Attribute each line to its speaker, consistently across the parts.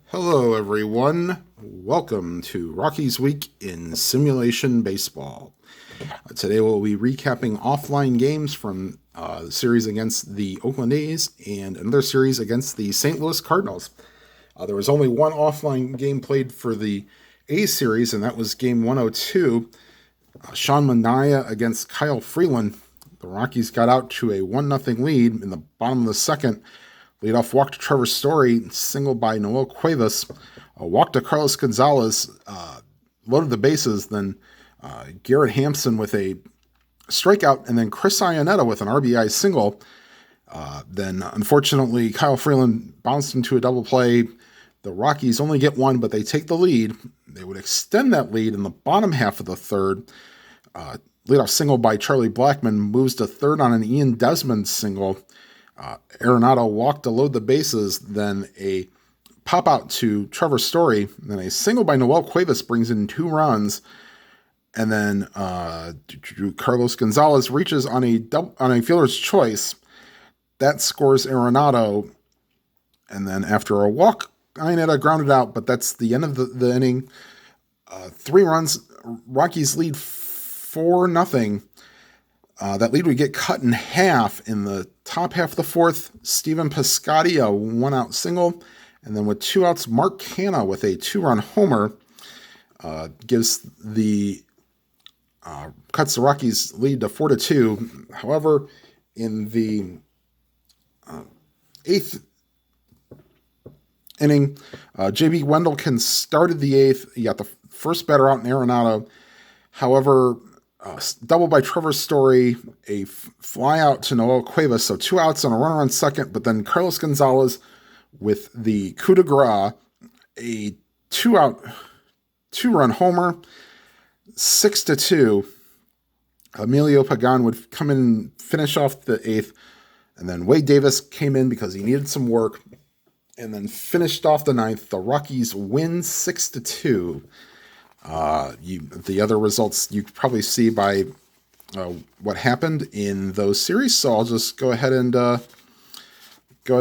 Speaker 1: Hello, everyone. Welcome to Rockies Week in Simulation Baseball. Today we'll be recapping offline games from the series against the Oakland A's and another series against the St. Louis Cardinals. There was only one offline game played for the A's series, and that was game 102. Sean Minaya against Kyle Freeland. The Rockies got out to a 1-0 lead in the bottom of the second. Leadoff walk to Trevor Story, single by Noel Cuevas. A walk to Carlos Gonzalez, loaded the bases. Then Garrett Hampson with a strikeout, and then Chris Iannetta with an RBI single. Then, unfortunately, Kyle Freeland bounced into a double play. The Rockies only get one, but they take the lead. They would extend that lead in the bottom half of the third. Leadoff single by Charlie Blackmon moves to third on an Ian Desmond single. Arenado walked to load the bases, then a pop out to Trevor Story, then a single by Noel Cuevas brings in 2 runs, and then Carlos Gonzalez reaches on a fielder's choice. That scores Arenado, and then after a walk, Iannetta grounded out, but that's the end of the inning. 3 runs, Rockies lead 4-0. That lead would get cut in half in the top half of the fourth. Stephen Piscotty, a 1-out single. And then with 2 outs, Mark Canha with a 2-run homer cuts the Rockies lead to 4-2. However, in the 8th inning, J.B. Wendelken started the 8th. He got the first batter out in Arenado. However, double by Trevor Story, a fly out to Noel Cuevas, so 2 outs and a runner on second, but then Carlos Gonzalez with the coup de grace, a 2-out, 2-run homer, 6-2. Emilio Pagan would come in and finish off the 8th, and then Wade Davis came in because he needed some work, and then finished off the 9th. The Rockies win 6-2. The other results you probably see by what happened in those series. So I'll just go ahead and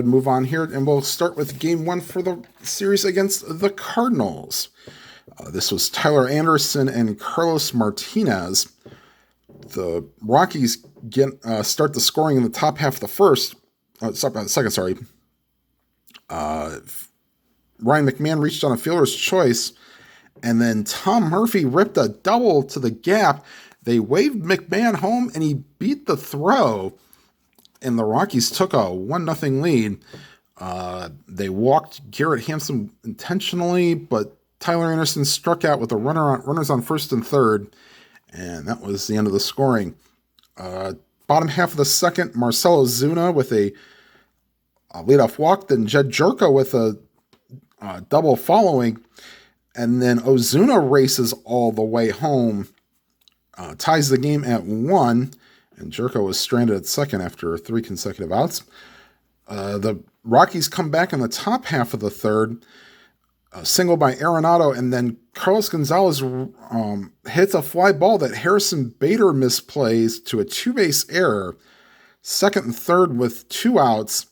Speaker 1: move on here, and we'll start with game 1 for the series against the Cardinals. This was Tyler Anderson and Carlos Martinez. The Rockies start the scoring in the top half of the second. Ryan McMahon reached on a fielder's choice. And then Tom Murphy ripped a double to the gap. They waved McMahon home, and he beat the throw. And the Rockies took a 1-0 lead. They walked Garrett Hampson intentionally, but Tyler Anderson struck out with runners on first and third. And that was the end of the scoring. Bottom half of the second, Marcell Ozuna with a leadoff walk. Then Jed Jerka with a double following. And then Ozuna races all the way home, ties the game at 1, and Jerko was stranded at second after 3 consecutive outs. The Rockies come back in the top half of the third, single by Arenado, and then Carlos Gonzalez hits a fly ball that Harrison Bader misplays to a 2-base error, second and third with 2 outs,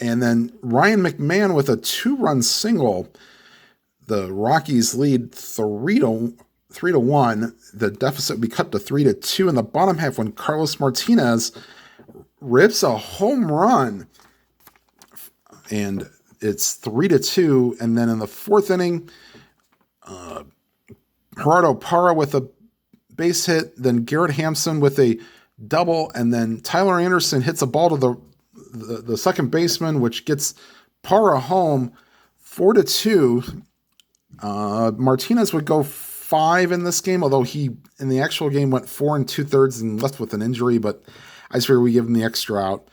Speaker 1: and then Ryan McMahon with a 2-run single. The Rockies lead 3-1. The deficit will be cut to 3-2 in the bottom half when Carlos Martinez rips a home run, and it's 3-2. And then in the 4th inning, Gerardo Parra with a base hit, then Garrett Hampson with a double, and then Tyler Anderson hits a ball to the second baseman, which gets Parra home 4-2. Martinez would go 5 in this game, although he, in the actual game, went 4 2/3 and left with an injury, but I just figured we give him the extra out.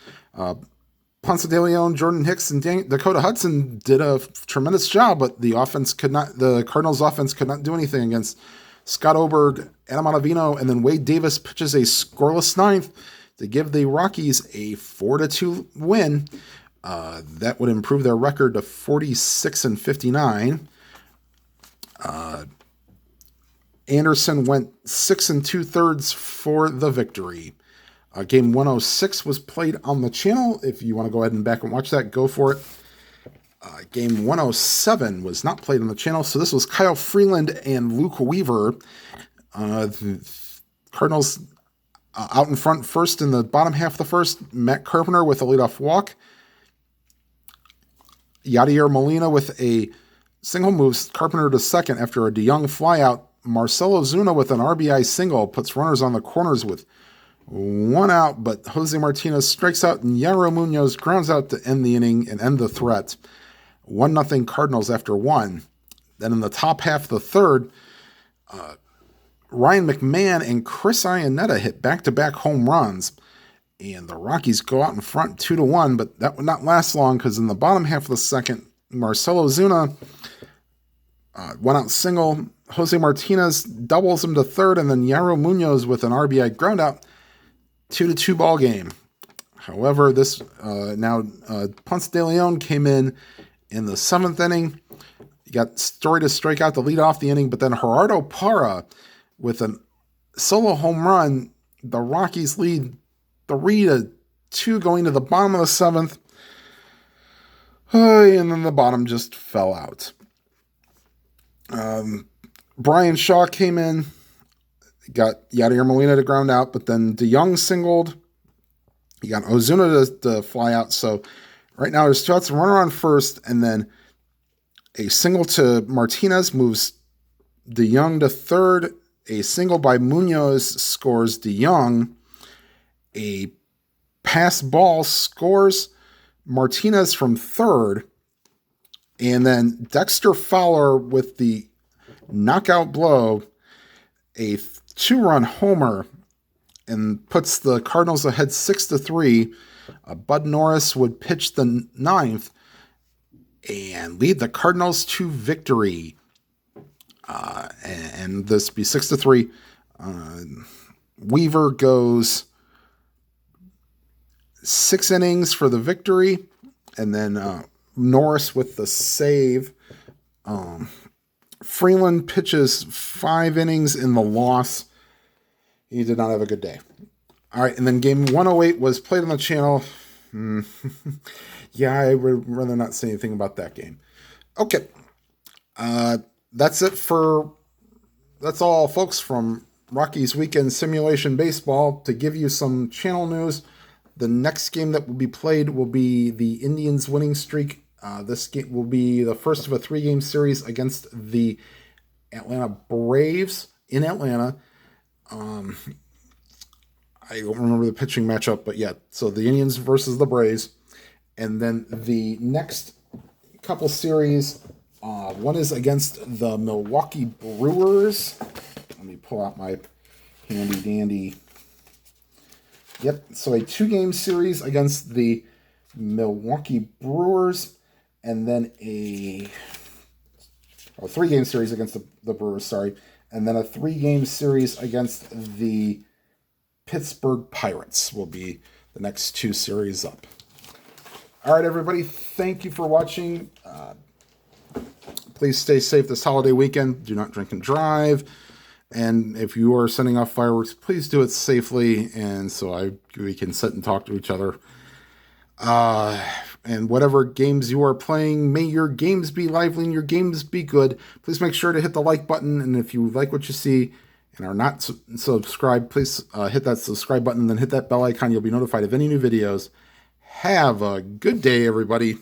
Speaker 1: Ponce de Leon, Jordan Hicks, and Dakota Hudson did a tremendous job, but the Cardinals offense could not do anything against Scott Oberg, Adam Ottavino, and then Wade Davis pitches a scoreless 9th to give the Rockies a 4-2 win. That would improve their record to 46-59. Anderson went 6 2/3 for the victory. Game 106 was played on the channel. If you want to go ahead and back and watch that, go for it. Game 107 was not played on the channel, so this was Kyle Freeland and Luke Weaver. The Cardinals out in front first in the bottom half of the first. Matt Carpenter with a leadoff walk. Yadier Molina with a single moves Carpenter to second after a DeYoung flyout. Marcell Ozuna with an RBI single puts runners on the corners with one out, but Jose Martinez strikes out and Yairo Munoz grounds out to end the inning and end the threat. 1-0 Cardinals after one. Then in the top half of the third, Ryan McMahon and Chris Iannetta hit back-to-back home runs, and the Rockies go out in front 2-1, but that would not last long because in the bottom half of the second, Marcell Ozuna one out single, Jose Martinez doubles him to third, and then Yairo Munoz with an RBI groundout, 2-2 ball game. However, this Ponce de Leon came in the seventh inning. You got Story to strike out to lead off the inning, but then Gerardo Parra with a solo home run. The Rockies lead 3-2 going to the bottom of the seventh. And then the bottom just fell out. Brian Shaw came in, got Yadier Molina to ground out, but then DeYoung singled. You got Ozuna to fly out. So right now there's 2 outs, a runner on first, and then a single to Martinez moves DeYoung to third. A single by Munoz scores DeYoung. A pass ball scores Martinez from third. And then Dexter Fowler with the knockout blow, a 2-run homer, and puts the Cardinals ahead 6-3. Bud Norris would pitch the ninth and lead the Cardinals to victory. And this be 6-3. Weaver goes 6 innings for the victory, and then Norris with the save. Freeland pitches 5 innings in the loss. He did not have a good day. All right, and then game 108 was played on the channel. Yeah, I would rather not say anything about that game. Okay. That's all, folks, from Rockies Weekend Simulation Baseball. To give you some channel news, the next game that will be played will be the Indians winning streak. This game will be the first of a 3-game series against the Atlanta Braves in Atlanta. I don't remember the pitching matchup, but yeah, so the Indians versus the Braves. And then the next couple series, one is against the Milwaukee Brewers. Let me pull out my handy dandy. Yep, so a 2-game series against the Milwaukee Brewers, and then a 3-game series against the Brewers, and then a 3-game series against the Pittsburgh Pirates will be the next 2 series up. All right, everybody, thank you for watching. Please stay safe this holiday weekend. Do not drink and drive. And if you are sending off fireworks, please do it safely, and so we can sit and talk to each other. And whatever games you are playing, may your games be lively and your games be good. Please make sure to hit the like button, and if you like what you see and are not subscribed, please hit that subscribe button, and then hit that bell icon. You'll be notified of any new videos. Have a good day, everybody.